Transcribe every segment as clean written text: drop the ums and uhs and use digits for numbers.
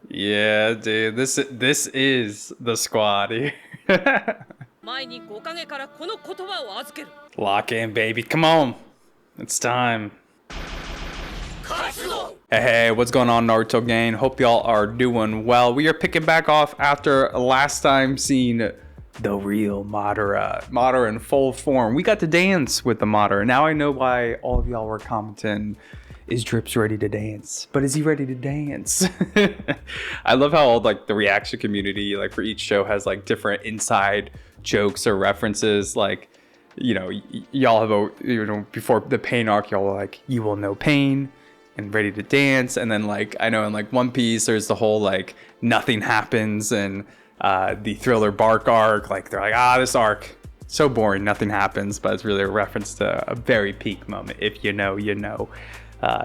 Yeah, dude, this is the squad here. Lock in, baby. Come on. It's time. Hey, what's going on, Naruto gang? Hope y'all are doing well. We are picking back off after last time seeing the real Madara. Madara in full form. We got to dance with the Madara. Now I know why all of y'all were commenting, is Drips ready to dance? But is he ready to dance? I love how all like the reaction community, like for each show, has like different inside jokes or references. Like, you know, y'all have a, before the pain arc, y'all were like, you will know pain and ready to dance. And then like, I know in like One Piece, there's the whole like nothing happens, and the Thriller Bark arc, like they're like, this arc so boring, nothing happens, but it's really a reference to a very peak moment. If you know, you know.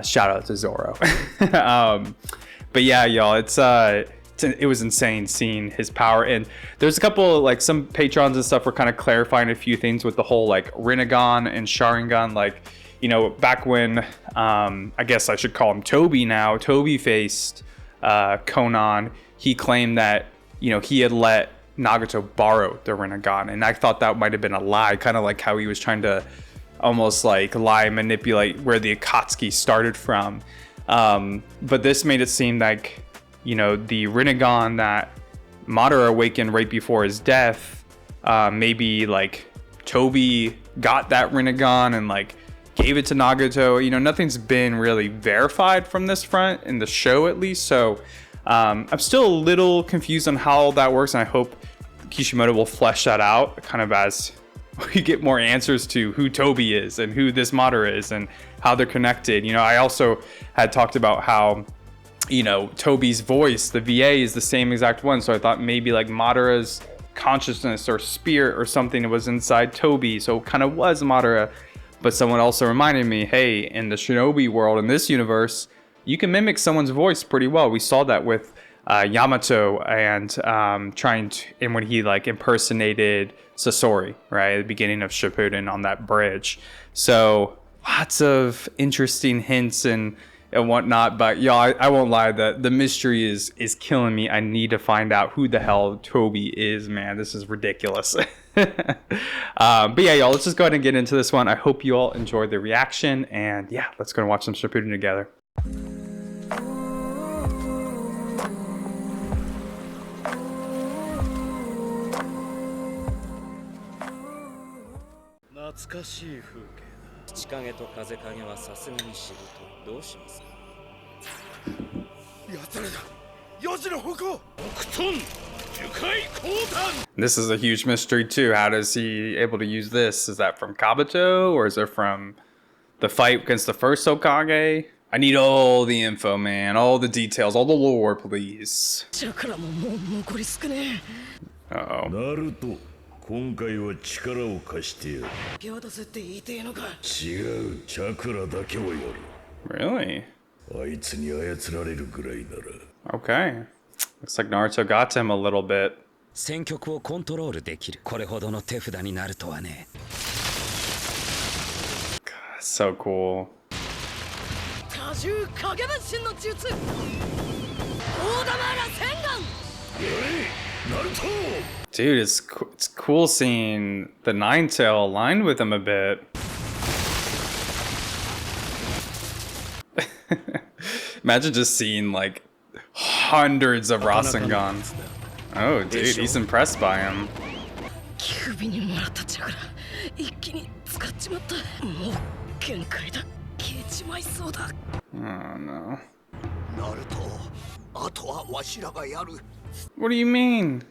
Shout out to Zoro. But yeah, y'all, it was insane seeing his power. And there's a couple, like some patrons and stuff were kind of clarifying a few things with the whole like Rinnegan and Sharingan. Like, you know, back when I guess I should call him Tobi now, Tobi faced Conan, he claimed that, you know, he had let Nagato borrow the Rinnegan, and I thought that might have been a lie, kind of like how he was trying to almost like lie, manipulate where the Akatsuki started from. But this made it seem like, you know, the Rinnegan that Madara awakened right before his death, maybe like Tobi got that Rinnegan and like gave it to Nagato. You know, nothing's been really verified from this front in the show, at least. So I'm still a little confused on how that works, and I hope Kishimoto will flesh that out kind of as we get more answers to who Tobi is and who this Madara is and how they're connected. You know, I also had talked about how, you know, Tobi's voice, the VA, is the same exact one. So I thought maybe like Madara's consciousness or spirit or something was inside Tobi, so it kind of was Madara. But someone also reminded me, hey, in the Shinobi world, in this universe, you can mimic someone's voice pretty well. We saw that with Yamato and and when he like impersonated Sasori, right, at the beginning of Shippuden on that bridge. So lots of interesting hints and whatnot. But y'all, I won't lie, the mystery is killing me. I need to find out who the hell Tobi is, man. This is ridiculous. But yeah, y'all, let's just go ahead and get into this one. I hope you all enjoyed the reaction, and yeah, let's go and watch some Shippuden together. This is a huge mystery too. How does he able to use this? Is that from Kabuto, or is it from the fight against the first Hokage? I need all the info, man. All the details, all the lore, please. Uh-oh. Naruto, 今回は力を貸してやる。違う、チャクラだけをやる。Really? あいつに操られるぐらいなら。Okay. Looks like Naruto got to him a little bit. 戦局をコントロールできる。これほどの手札になるとはね。God, so cool. 多重影分身の術。大玉ら千眼。ナルト。Dude, it's cool seeing the Nine Tail aligned with him a bit. Imagine just seeing like hundreds of Rasengans. Oh, dude, he's impressed by him. Oh no. What do you mean?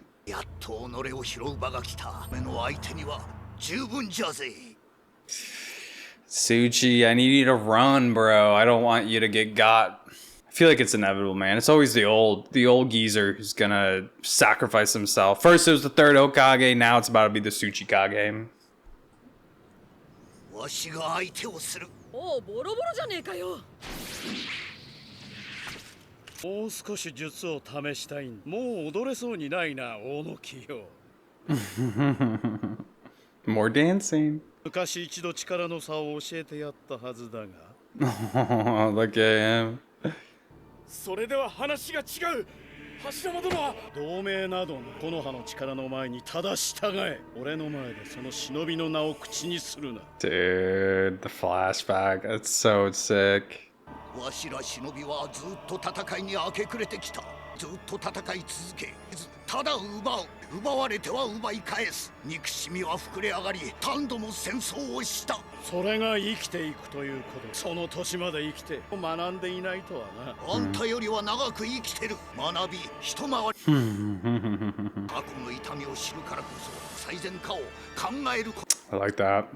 Tsuchi, I need you to run, bro. I don't want you to get got. I feel like it's inevitable, man. It's always the old geezer who's gonna sacrifice himself. First it was the third Hokage, now it's about to be the Tsuchi Kage. おう、ボロボロじゃねえかよ。もう少し術を試したい。もう踊れそうにないな、大野木よ。More dancing. 昔一度力の差を教えてやったはずだが、Look at him. それでは話が違う。柱間殿は同盟などの木の葉の力の前にただ従え。俺の前でその忍びの名を口にするな。 Dude, the flashback. That's so sick. わしら忍びはずっと戦いに明け暮れてきた。ずっと戦い続け、ただ奪われては奪い返す。憎しみは膨れ上がり、何度も戦争をした。それが生きていくということ。その年まで生きて学んでいないとはな。あんたよりは長く生きてる。学び、一回り過去の痛みを知るからこそ最善かを考えること。 I like that.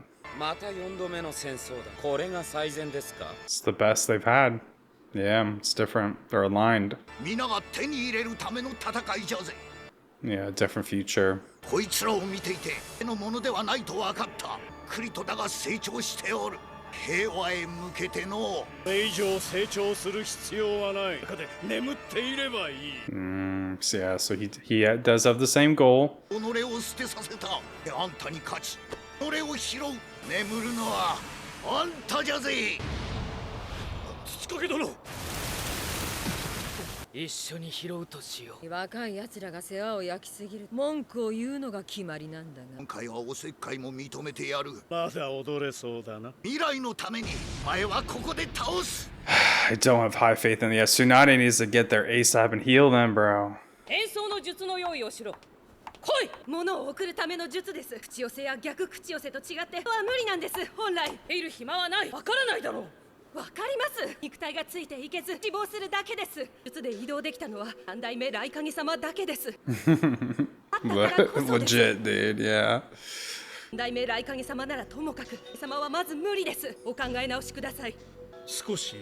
また4度目の戦争だ。これが最善ですか？ It's the best they've had. Yeah, it's different. They're aligned. 皆が手に入れるための戦いじゃぜ。 Yeah, different future. こいつらを見ていて手のものではないと分かった。クリトだが成長しておる。平和へ向けての。これ以上成長する必要はない。中で眠っていればいい。So yeah, so he does have the same goal. 己を捨てさせた。あんたに勝ち、己を拾う。眠るのはあんたじゃぜ。土影殿。一緒に拾うとしよう。若い奴らが世話を焼きすぎる。文句を言うのが決まりなんだが。今回はおせっかいも認めてやる。まだ踊れそうだな。未来のために前はここで倒す。 I don't have high faith in the Tsunade needs to get there ASAP and heal them, bro. 転送の術の用意をしろ。来い。物を送るための術です。口寄せや逆口寄せと違っては無理なんです。本来いる暇はない。わからないだろう。わかります。肉体がついていけず死亡するだけです。術で移動できたのは三代目雷影様だけです。Legit, dude, yeah. 三代目雷影様ならともかく様はまず無理です。お考え直しください。少し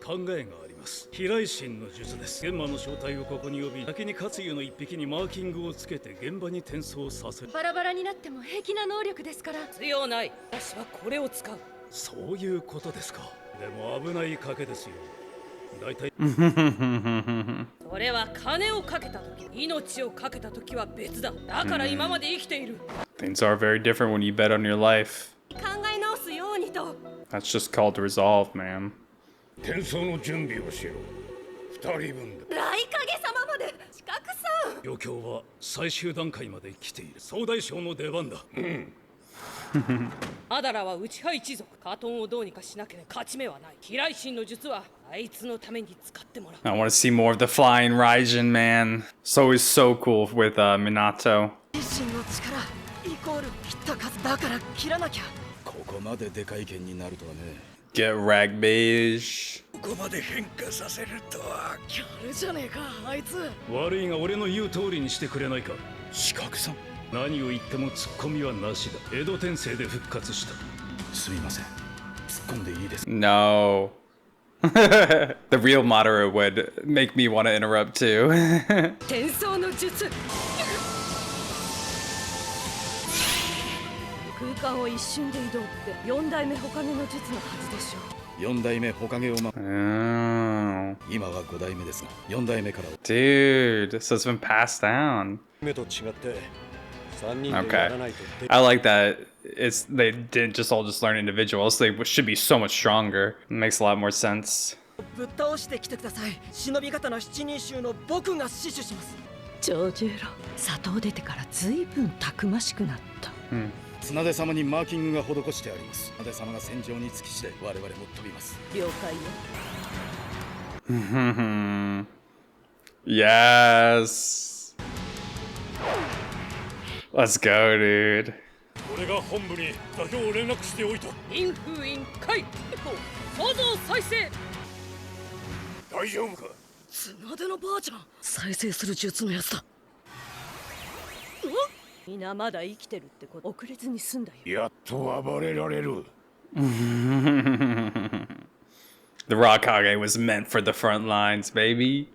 考えがあります。飛来神の術です。玄魔の正体をここに呼び、先に活油の一匹にマーキングをつけて現場に転送させる。バラバラになっても平気な能力ですから。必要ない。私はこれを使う。そういうことですか。でも危ない賭けですよ。だいたいそれは金をかけた時、命をかけた時は別だ。だから今まで生きている。 Things are very different when you bet on your life. 考え直すようにと。 That's just called resolve, man. 転送の準備をしろ。2人分だ。雷影様まで。近くさん。余興は最終段階まで来ている。総大将の出番だ。マダラは内派一族。カートンをどうにかしなければ勝ち目はない。飛来神の術はあいつのために使ってもらう。 I want to see more of the flying Raijin, man. It's always so cool with Minato. 神の力イコール切った数だから切らなきゃ。ここまででかい剣になるとはね。 Get rag beige. ここまで変化させるとは。やるじゃねえかあいつ。悪いが俺の言う通りにしてくれないか。四角さん。何を言ってもツッコミはなしだ。江戸転生で復活した。すみません。突っ込んでいいですか。 No. The real Madara would make me want to interrupt too. 転送の術。空間を一瞬で移動って四代目火影の術のはずでしょう。4代目火影をOh. 今は5代目ですが、4代目から Dude, so it's been passed down. 目と違って3人でや Okay. らないと。 I like that they didn't just all just learn individuals. They should be so much stronger. It makes a lot more sense. ぶっ倒してきてください。忍び方の七人衆の僕が死守します。長十郎、里を出てからずいぶんたくましくなった。綱手様にマーキングが施してあります。綱手様が戦場に着き次第我々も飛びます。了解よ。Yes. Let's go, dude. 俺が本部に妥協を連絡しておいた。陰封印解。創造再生。大丈夫か。綱手のばあちゃん。再生する術のやつだ。みんなまだ生きてるってこと。遅れずに済んだよ。やっと暴れられる。 The Raw Kage was meant for the front lines, baby.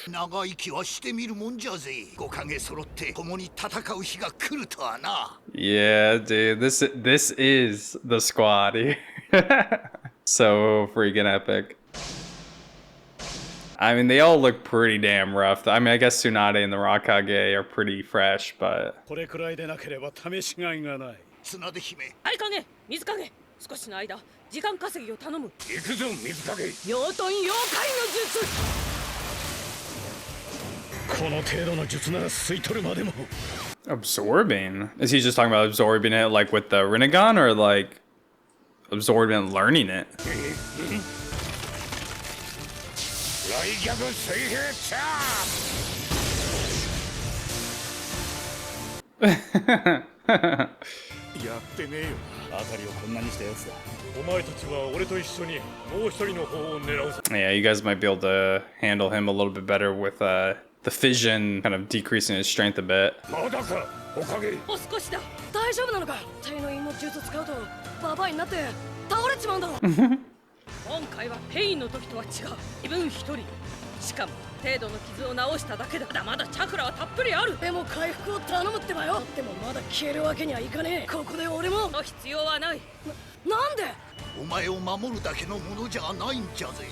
長生きはしてみるもんじゃぜ。5影揃って共に戦う日が来るとはな。 Yeah, dude, this is the squad here. So freaking epic. I mean, they all look pretty damn rough. I mean, I guess Tsunade and the Raikage are pretty fresh, but これくらいでなければ試しがいがない。綱手姫。相影、水影。少しの間、時間稼ぎを頼む。行くぞ水影。養豚妖怪の術。この程度の術なら吸い取るまでも。 Absorbing? Is he just talking about absorbing it like with the Rinnegan or like absorbing and learning it? 来逆水平チャー。やってねえよ。あたりをこんなにしたやつだ。お前たちは俺と一緒にもう一人の方を狙うぞ。 Yeah, you guys might be able to handle him a little bit better with the fission kind of decreasing his strength a bit. まだかおかげ。もう少しだ。大丈夫なのか。体の陰の術使うとババアになって倒れちまうんだろ。今回はペインの時とは違う。自分一人。しかも程度の傷を治しただけだ。まだまだチャクラはたっぷりある。でも回復を頼むってばよ。でもまだ消えるわけにはいかねえ。ここで俺もの必要はない。なんで？お前を守るだけのものじゃないんじゃぜ。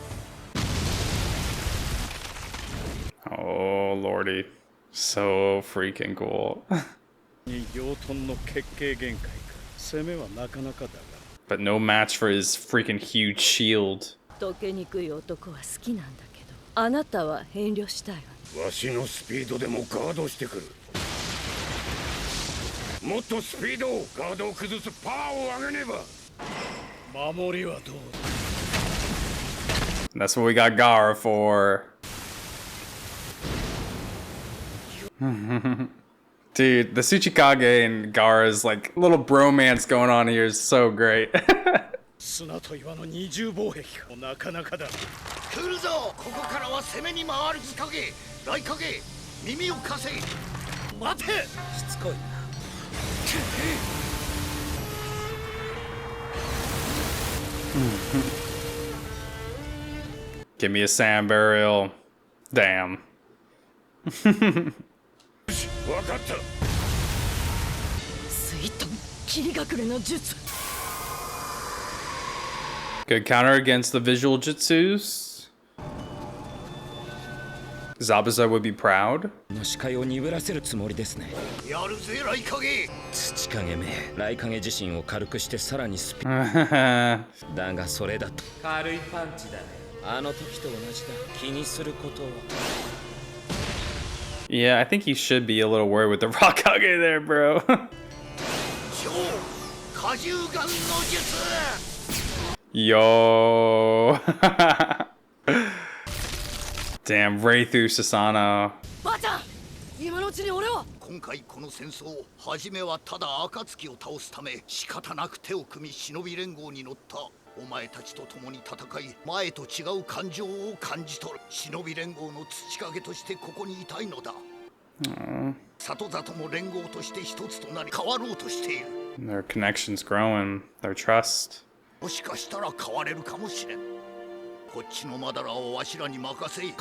Oh lordy, so freaking cool. に養豚の決定限界か。攻めはなかなかだが。 But no match for his freaking huge shield. 溶けにくい男は好きなんだけど、あなたは遠慮したいわ。わしのスピードでもガードしてくる。もっとスピードをガードを崩すパワーを上げねば。守りはどうだ。 That's what we got Gara for. Dude, the Tsuchikage and Gara's like little bromance going on here is so great. 砂と岩の二重防壁か。なかなかだ。来るぞ。ここからは攻めに回る日陰。来影、耳を貸せ。待て。しつこいな。 Give me a sand burial. Damn. わかった。スイート霧隠れの術。 Good counter against the visual jutsus. Zabuza would be proud. の視界を鈍らせるつもりですね。やるぜ来影。土影め、雷影自身を軽くしてさらにスピ。 Yeah, だがそれだと軽いパンチだね。あの時と同じだ。気にすることは。 I think he should be a little worried with the Rockage there, bro. 超荷重眼の術。 Yo. Damn, Wraithu Sasano. ばあちゃん、今のうちに俺を。今回この戦争、初めはただ暁を倒すため仕方なく手を組み忍び連合に乗った。お前たちと共に戦い、前と違う感情を感じ取る。忍び連合の土影としてここにいたいのだ。里里も連合として一つとなり変わろうとしている。 Their connection's growing, their trust. もしかしたら変われるかもしれん。こっちのマダラをわしらに任せ、必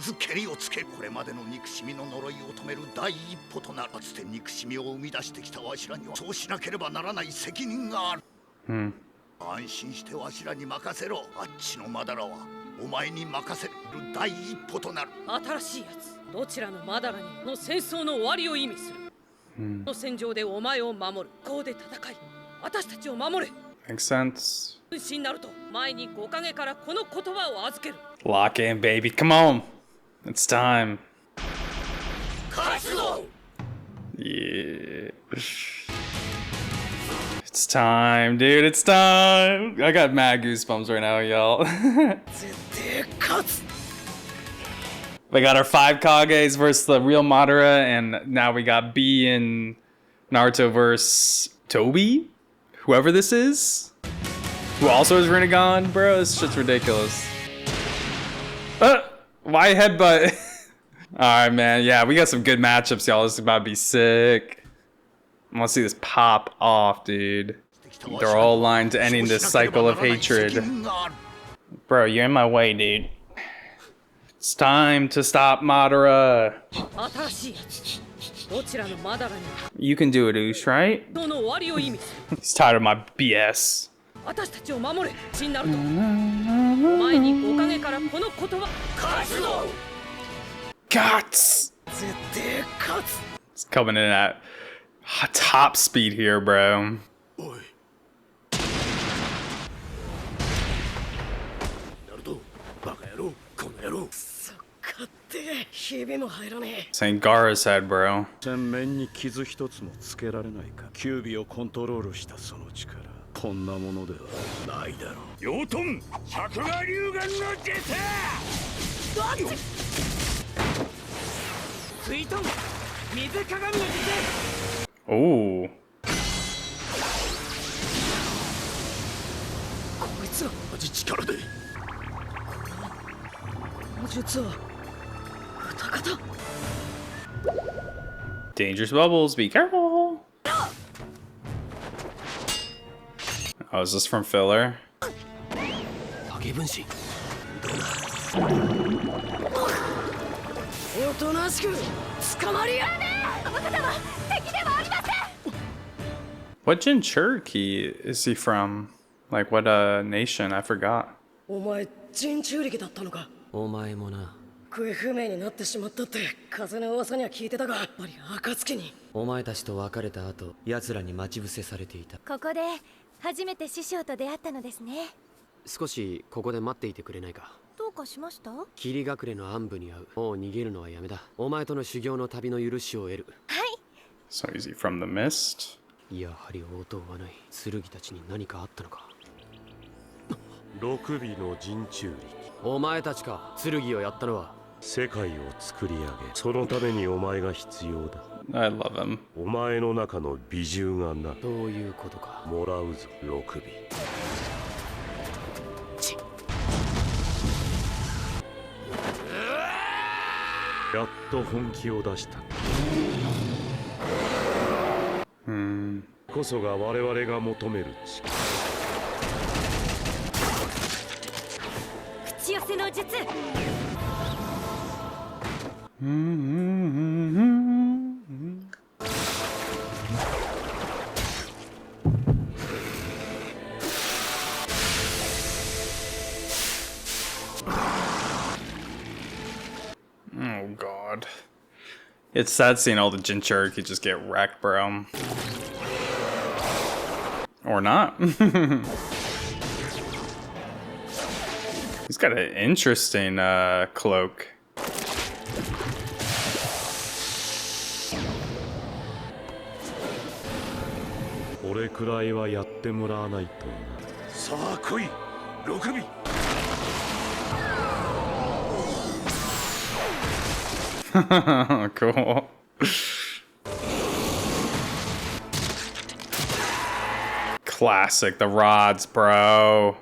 ず蹴りをつける。これまでの憎しみの呪いを止める第一歩となる。かつて憎しみを生み出してきたわしらにはそうしなければならない責任がある。安心してわしらに任せろ。あっちのマダラはお前に任せる第一歩となる。新しいやつ。どちらのマダラにもの戦争の終わりを意味する。の戦場でお前を守る。こうで戦い、私たちを守れ。 Makes sense. 分身なると前に5影からこの言葉を預ける。 Lock in, baby. Come on. It's time. 勝つぞ。 Yeah. It's time, dude. It's time. I got mad goosebumps right now, y'all. 絶対勝つ。 We got our 5 Kages versus the real Madara, and now we got B and Naruto versus Tobi? Whoever this is? Who also is Rinnegan? Bro, this shit's ridiculous. Why headbutt? Alright, man. Yeah, we got some good matchups, y'all. This is about to be sick. I want to see this pop off, dude. They're all aligned to ending this cycle of hatred. Bro, you're in my way, dude. It's time to stop Madara. 新しいやつ。どちらのマダラに You can do it, Oosh, right? その終わりを意味する。 He's tired of my BS. 私たちを守れ。死んなると。お前に5影からこの言葉。勝つぞ。 Guts! 絶対勝つ。 It's coming in at top speed here, bro. おい。ひびも入らねえ。 Saint Gara's head, bro. 洗面に傷一つもつけられないか。キュービをコントロールしたその力、こんなものではないだろう。養豚百馬龍眼の術。水遁水鏡の術。 Oh. こいつは同じ力で。この術は二方。 Dangerous bubbles, be careful. Oh, is this from filler? 影分身。おとなしく捕まりや。 What Jinchuriki is he from? Like, what nation? I forgot. お前人中力だったのか。お前もな。行方不明になってしまったって風の噂には聞いてたが、やっぱり暁に。お前たちと別れた後、奴らに待ち伏せされていた。ここで初めて師匠と出会ったのですね。少しここで待っていてくれないか。どうかしました？霧隠れの暗部に会う。もう逃げるのはやめだ。お前との修行の旅の許しを得る。はい。 So is he from the mist? やはり応答はない。剣たちに何かあったのか。六尾の人中力。お前たちか。剣をやったのは。世界を作り上げ、そのためにお前が必要だ。 I love him. お前の中の美獣がな。どういうことか。もらうぞ、六尾。やっと本気を出した。こそが我々が求める力。口寄せの術。 Oh god. It's sad seeing all the Jinchuriki just get wrecked, bro. Or not. He's got an interesting cloak.俺くらいはやってもらわないとな。さあ来い六尾。 Cool. Classic, the rods, bro.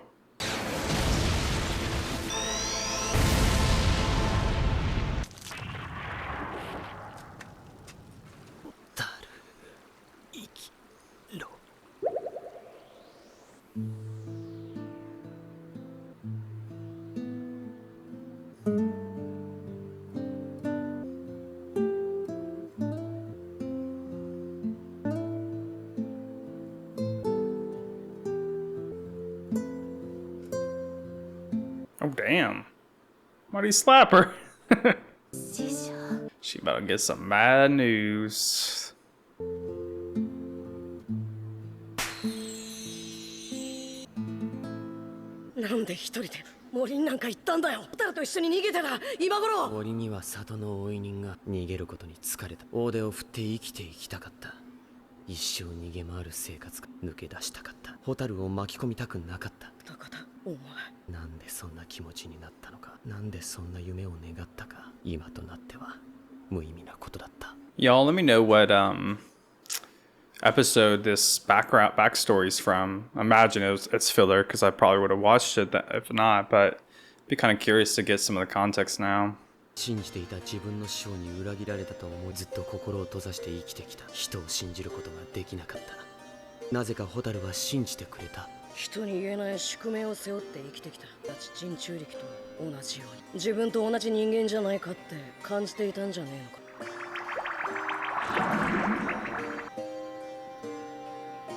Oh, damn. Why'd he slap her? 師匠。 She about to get some mad news. なんで一人で森になんか行ったんだよ。ホタルと一緒に逃げてた今頃。森には里の追い人が。逃げることに疲れた。大手を振って生きていきたかった。一生逃げ回る生活が抜け出したかった。ホタルを巻き込みたくなかった。高田、お前。なんでそんな気持ちになったのか。なんでそんな夢を願ったか。今となっては無意味なことだった。 Y'all, let me know what episode this backstory's from. Imagine it's filler because I probably would have watched it if not, but be kind of curious to get some of the context now. 信じていた自分の師匠に裏切られたと思い、ずっと心を閉ざして生きてきた。人を信じることができなかった。なぜかホタルは信じてくれた。人に言えない宿命を背負って生きてきた。人中力と同じように自分と同じ人間じゃないかって感じていたんじゃねえのか。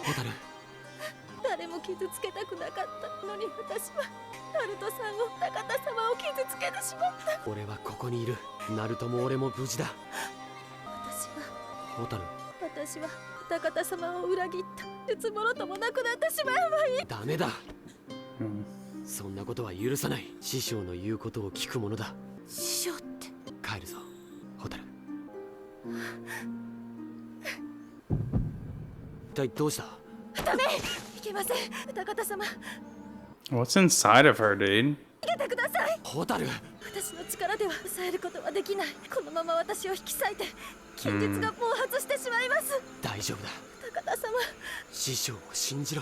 ホタル。誰も傷つけたくなかったのに私はナルトさんを高田様を傷つけてしまった。俺はここにいる。ナルトも俺も無事だ。ホタル。私は高田様を裏切った。術もろともなくなってしまえばいい。ダメだ。そんなことは許さない。師匠の言うことを聞くものだ。師匠って。帰るぞ、蛍。一体どうした？ダメ、いけません。歌方様、 What's inside of her, dude? 逃げてください。蛍。私の力では抑えることはできない。このまま私を引き裂いて剣術が暴発してしまいます。大丈夫だ。歌方様、師匠を信じろ。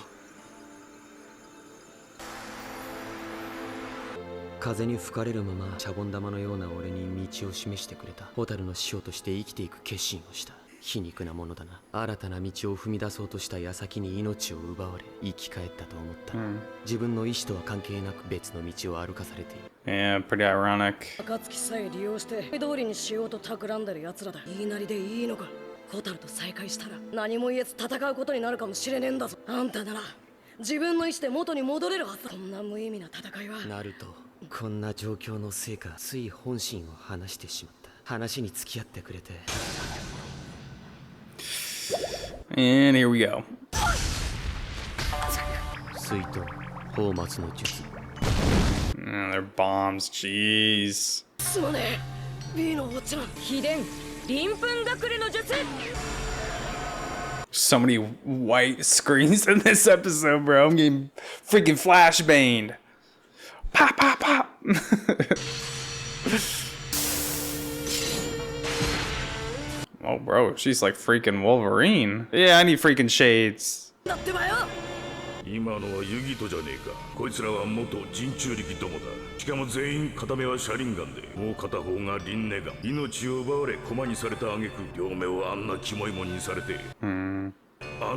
風に吹かれるままシャボン玉のような俺に道を示してくれた。蛍の師匠として生きていく決心をした。皮肉なものだな。新たな道を踏み出そうとした矢先に命を奪われ生き返ったと思った。自分の意志とは関係なく別の道を歩かされている。Yeah, pretty ironic. 暁さえ利用して通りにしようと企んでる奴らだ。言いなりでいいのか。蛍と再会したら何も言えず戦うことになるかもしれねえんだぞ。あんたなら自分の意志で元に戻れるはずだ。こんな無意味な戦いは。ナルト、こんな状況のせいかつい本心を話してしまった。話に付き合ってくれて。And here we go. 水遁、泡沫の術。They're bombs, jeez. すまねえ、B のおっちゃん。秘伝鱗粉隠れの術。 So many white screens in this episode, bro. I'm getting freaking flashbanged. Pop, pop, pop. Oh, bro, she's like freaking Wolverine. Yeah, I need freaking shades. だってばよ。今のはユギトじゃねえか。こいつらは元人中力どもだ。しかも全員片目は車輪ガンで、もう片方がリンネガン。命を奪われ駒にされた挙句、両目をあんなキモいもんにされて、あん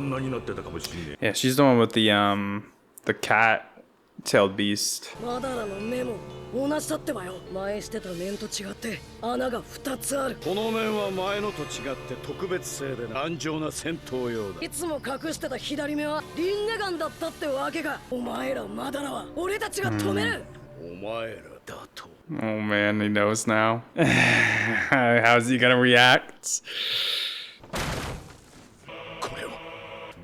なになってたかもしんねえ。Yeah, she's the one with the cat-tailed beast. マダラの目も同じだってばよ。前してた面と違って穴が2つある。この面は前のと違って特別製で頑丈な戦闘用だ。いつも隠してた左目はリンネガンだったってわけか。お前らマダラは俺たちが止める。お前らだと。Oh man, he knows now. How's he gonna react? これを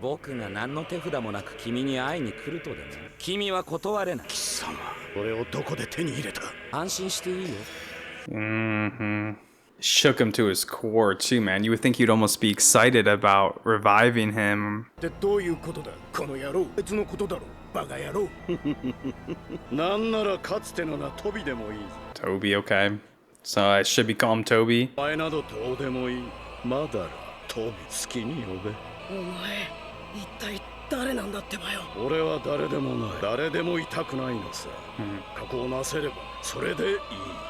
僕が何の手札もなく君に会いに来るとでも君は断れない。貴様、これをどこで手に入れた？安心していいよ。Shook him to his core too, man. You would think you'd almost be excited about reviving him. ってどういうことだ？この野郎、別のことだろ。バカ野郎。なんならかつてのなトビでもいい。Tobi, okay. So I should be calling Tobi. お前などどうでもいい。マダラ、トビ好きに呼べ。お前一体誰なんだってばよ。俺は誰でもない。誰でもいたくないのさ。過去をなせればそれでいい。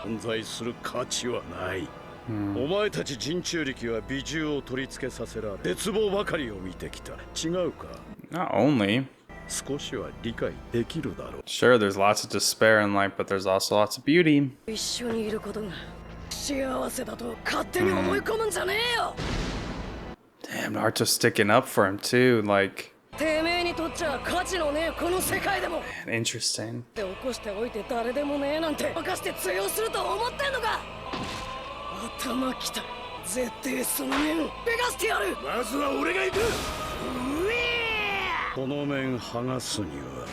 存在する価値はない。お前たち人中力は美獣を取り付けさせられ絶望ばかりを見てきた。違うか？ Not only. 少しは理解できるだろう。 Sure, there's lots of despair in life, but there's also lots of beauty. 一緒にいることが幸せだと勝手に思い込むんじゃねえよ。Damn, Naruto's sticking up for him too. Like, てめえにとっちゃ価値のねえこの世界でも。 interesting. で起こしておいて誰でもねえなんて任して通用すると思ってんのか。頭きた。絶対その面をペガしてやる。まずは俺が行く。この面剥がすには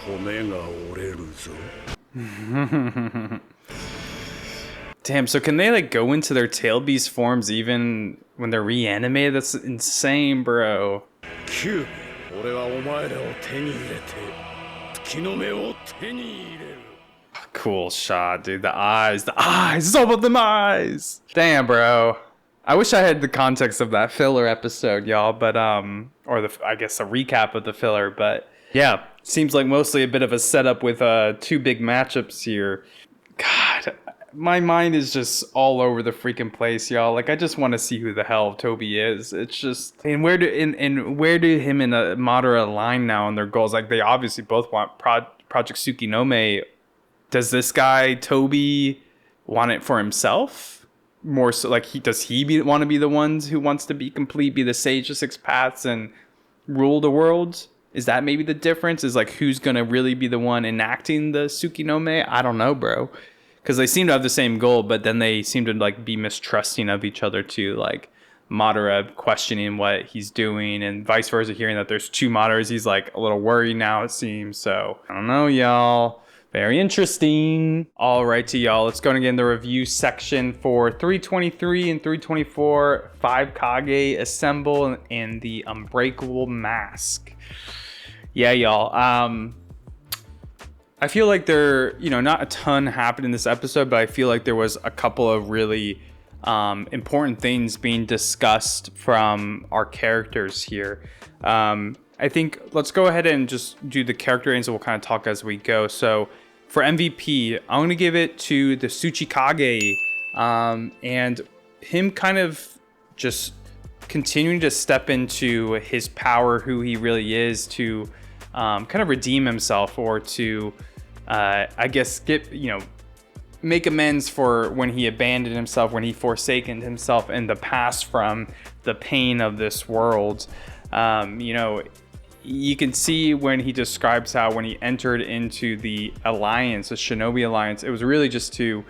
骨が折れるぞ。Damn, so can they like go into their tail beast forms even when they're reanimated? That's insane, bro. キューブ、俺はお前らを手に入れて月の目を手に入れる。 Cool shot, dude. The eyes. It's all about them eyes. Damn, bro. I wish I had the context of that filler episode, y'all, but or I guess a recap of the filler, but yeah, seems like mostly a bit of a setup with two big matchups here. God, my mind is just all over the freaking place, y'all. Like, I just want to see who the hell Tobi is. It's just, and where do him and Madara align now on their goals? Like, they obviously both want Project Tsukinome. Does this guy Tobi want it for himself? More so, like, does he want to be the ones who wants to be complete, be the sage of six paths and rule the world? Is that maybe the difference? Is like who's gonna really be the one enacting the Tsukinome? I don't know, bro. Because they seem to have the same goal, but then they seem to like be mistrusting of each other too. Like Madara questioning what he's doing, and vice versa, hearing that there's two Madaras, he's like a little worried now, it seems. So I don't know, y'all. Very interesting. All right, to y'all. Let's go and get in the review section for 323 and 324. 5 Kage assemble and the Unbreakable mask. Yeah, y'all. I feel like not a ton happened in this episode, but I feel like there was a couple of really important things being discussed from our characters here. I think let's go ahead and just do the character names and we'll kind of talk as we go. So for MVP, I'm going to give it to the Tsuchikage, and him kind of just continuing to step into his power, who he really is, to kind of redeem himself, or to, I guess, make amends for when he abandoned himself, when he forsaken himself in the past from the pain of this world. You can see when he describes how when he entered into the alliance, the Shinobi Alliance, it was really just to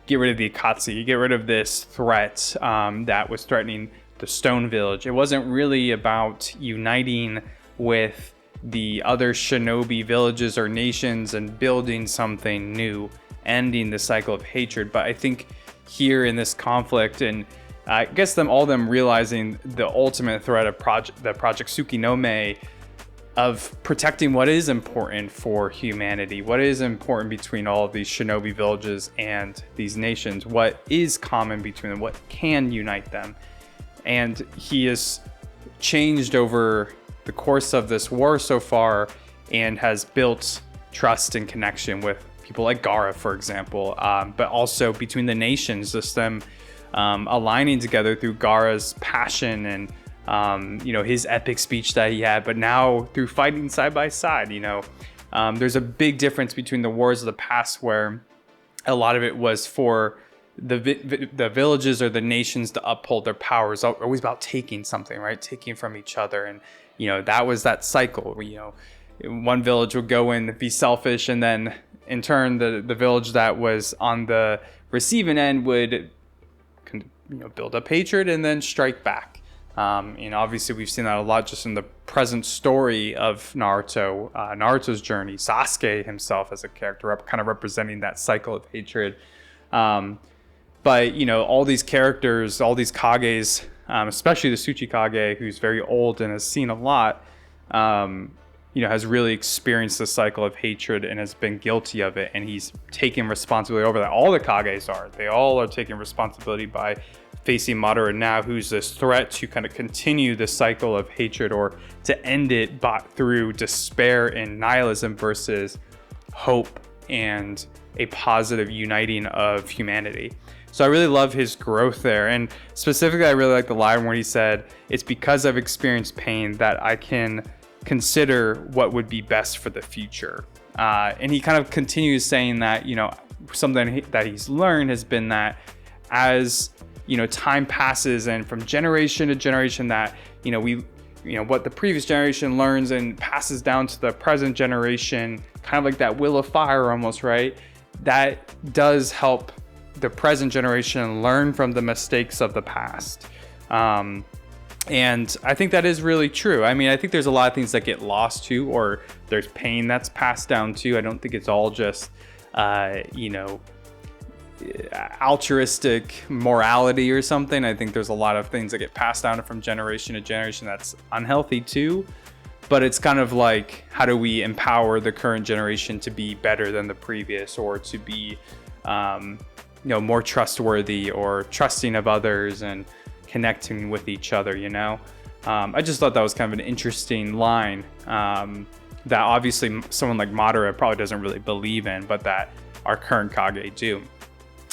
get rid of the Akatsuki, get rid of this threat that was threatening the Stone Village. It wasn't really about uniting with the other Shinobi villages or nations and building something new, ending the cycle of hatred. But I think here in this conflict, and I guess all of them realizing the ultimate threat of Project Tsukinome, of protecting what is important for humanity, what is important between all of these Shinobi villages and these nations, what is common between them, what can unite them. And he has changed over the course of this war so far and has built trust and connection with people like Gaara, for example, but also between the nations, just them aligning together through Gaara's passion and his epic speech that he had, but now through fighting side by side. There's a big difference between the wars of the past, where a lot of it was for the villages or the nations to uphold their powers, always about taking something, right? Taking from each other. And, that was that cycle where, one village would go in, be selfish, and then in turn, the village that was on the receiving end would, build up hatred and then strike back. Obviously we've seen that a lot just in the present story of Naruto, Naruto's journey, Sasuke himself as a character kind of representing that cycle of hatred. But all these characters, all these Kages, especially the Tsuchikage, who's very old and has seen a lot, has really experienced the cycle of hatred and has been guilty of it, and he's taking responsibility over that. All the Kages they all are taking responsibility by facing Madara now, who's this threat to kind of continue the cycle of hatred, or to end it through despair and nihilism versus hope and a positive uniting of humanity. So I really love his growth there. And specifically, I really like the line where he said, "It's because I've experienced pain that I can consider what would be best for the future." And he kind of continues saying that, something that he's learned has been that as time passes, and from generation to generation, that what the previous generation learns and passes down to the present generation, kind of like that wheel of fire almost, right? That does help the present generation learn from the mistakes of the past. And I think that is really true. I mean, I think there's a lot of things that get lost too, or there's pain that's passed down too. I don't think it's all just altruistic morality or something. I think there's a lot of things that get passed down from generation to generation that's unhealthy too. But it's kind of like, how do we empower the current generation to be better than the previous, or to be more trustworthy or trusting of others and connecting with each other. I just thought that was kind of an interesting line that obviously someone like Madara probably doesn't really believe in, but that our current Kage do.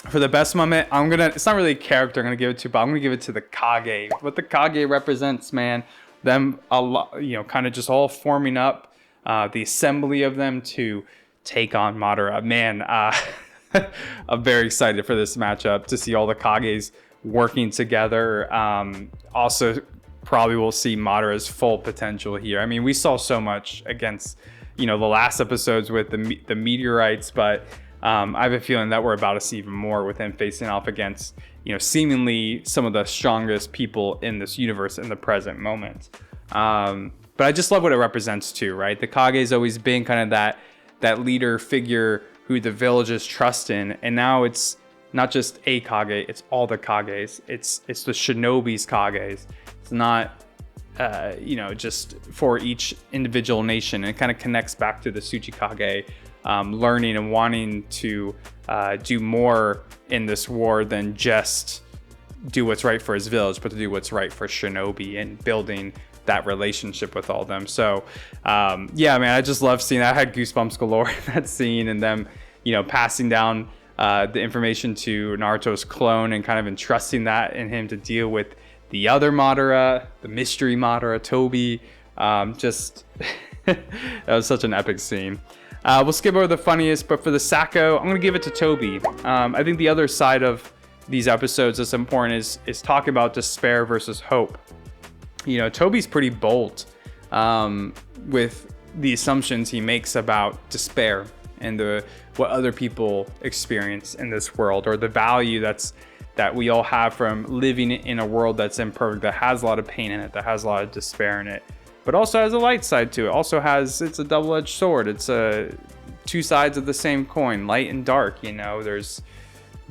For the best moment, it's not really a character I'm gonna give it to, but I'm gonna give it to the Kage. What the Kage represents, man, them a lot, kind of just all forming up, the assembly of them to take on Madara. Man, I'm very excited for this matchup, to see all the Kages working together. Also, probably will see Madara's full potential here. I mean, we saw so much against, the last episodes with the meteorites, but I have a feeling that we're about to see even more with him facing off against, seemingly some of the strongest people in this universe in the present moment. But I just love what it represents too, right? The Kage's always been kind of that leader figure who the villagers trust in. And now it's not just a Kage, it's all the Kages. It's the shinobi's Kages. It's not, just for each individual nation. And it kind of connects back to the Tsuchikage, learning and wanting to do more in this war than just do what's right for his village, but to do what's right for shinobi and building that relationship with all them. So I just love seeing that. I had goosebumps galore in that scene, and them passing down the information to Naruto's clone and kind of entrusting that in him to deal with the other Madara, the mystery Madara, Tobi. That was such an epic scene. We'll skip over the funniest, but for the Sacco, I'm gonna give it to Tobi. I think the other side of these episodes that's important is talking about despair versus hope. Tobi's pretty bold with the assumptions he makes about despair and what other people experience in this world, or the value that we all have from living in a world that's imperfect, that has a lot of pain in it, that has a lot of despair in it, but also has a light side to it. It's a double-edged sword. It's two sides of the same coin, light and dark. There's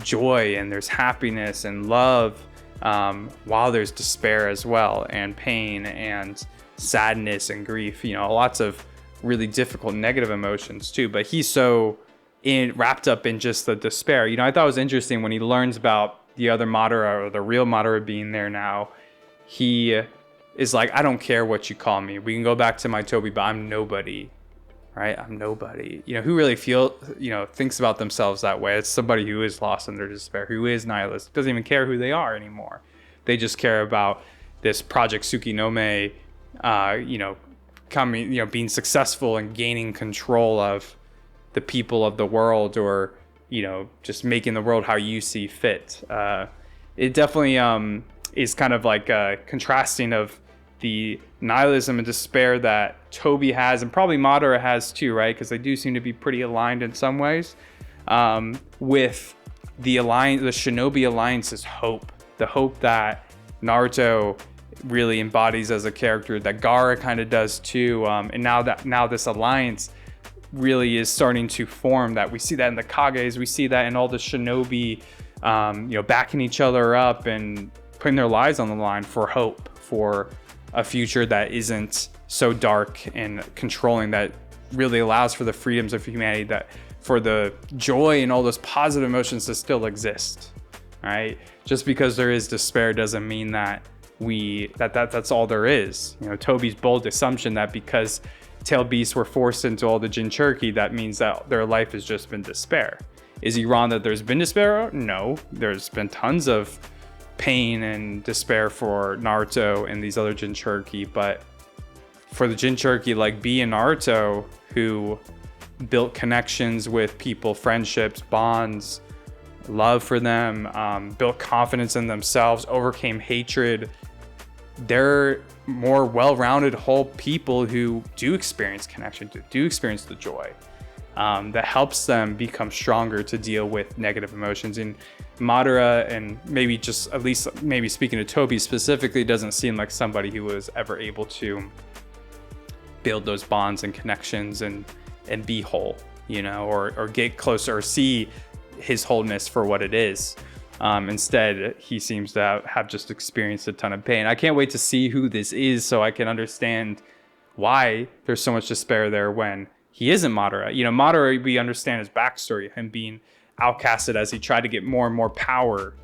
joy and there's happiness and love, while there's despair as well, and pain and sadness and grief. Lots of really difficult negative emotions too. But he's so wrapped up in just the despair. I thought it was interesting when he learns about the other Madara, or the real Madara, being there now. He is like, I don't care what you call me. We can go back to my Tobi, but I'm nobody, right? I'm nobody. Who really thinks about themselves that way? It's somebody who is lost in their despair, who is nihilist, doesn't even care who they are anymore. They just care about this Project Tsukinome, being successful and gaining control of the people of the world, or just making the world how you see fit. It definitely is kind of like a contrasting of the nihilism and despair that Tobi has, and probably Madara has too, right? Because they do seem to be pretty aligned in some ways. With the Shinobi Alliance's hope, the hope that Naruto really embodies as a character, that Gaara kind of does too, and now this alliance really is starting to form. That we see that in the Kages, we see that in all the Shinobi, backing each other up and putting their lives on the line for hope, for a future that isn't so dark and controlling, that really allows for the freedoms of humanity, that for the joy and all those positive emotions to still exist, right? Just because there is despair doesn't mean that that's all there is. Tobi's bold assumption that because tailed beasts were forced into all the Jinchuriki, that means that their life has just been despair. Is he wrong that there's been despair? No, there's been tons of pain and despair for Naruto and these other Jinchuriki, but for the Jinchuriki like B and Naruto, who built connections with people, friendships, bonds, love for them, built confidence in themselves, overcame hatred, they're more well-rounded whole people who do experience connection, do experience the joy, that helps them become stronger to deal with negative emotions. And Madara, and maybe speaking to Tobi specifically, doesn't seem like somebody who was ever able to build those bonds and connections and be whole, or get closer, or see his wholeness for what it is. Instead, he seems to have just experienced a ton of pain. I can't wait to see who this is, so I can understand why there's so much despair there when he isn't Madara. Madara, we understand his backstory, him being outcasted as he tried to get more and more power,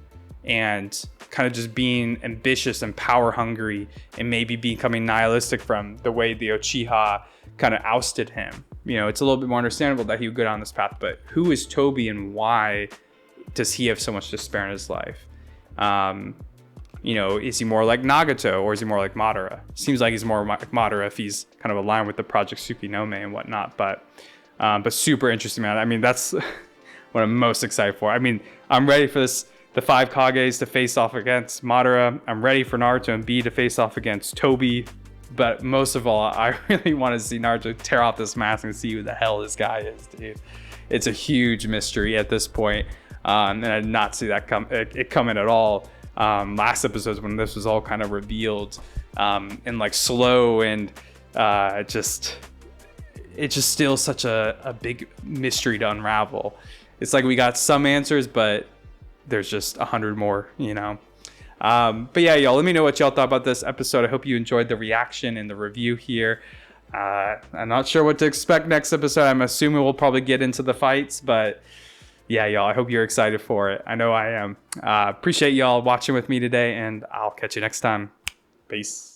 and kind of just being ambitious and power hungry, and maybe becoming nihilistic from the way the Uchiha kind of ousted him. It's a little bit more understandable that he would go down this path, but who is Tobi, and why does he have so much despair in his life? Is he more like Nagato, or is he more like Madara? Seems like he's more like Madara if he's kind of aligned with the Project Tsukinome and whatnot, but super interesting, man. I mean, that's what I'm most excited for. I mean, I'm ready for the 5 Kages to face off against Madara. I'm ready for Naruto and B to face off against Tobi. But most of all, I really want to see Naruto tear off this mask and see who the hell this guy is, dude. It's a huge mystery at this point. And I did not see that coming at all. Last episodes when this was all kind of revealed, and like slow and it's just still such a big mystery to unravel. It's like we got some answers, but there's just 100 more, you know. But yeah, y'all, let me know what y'all thought about this episode. I hope you enjoyed the reaction and the review here. I'm not sure what to expect next episode. I'm assuming we'll probably get into the fights, but yeah, y'all, I hope you're excited for it. I know I am. Appreciate y'all watching with me today, and I'll catch you next time. Peace.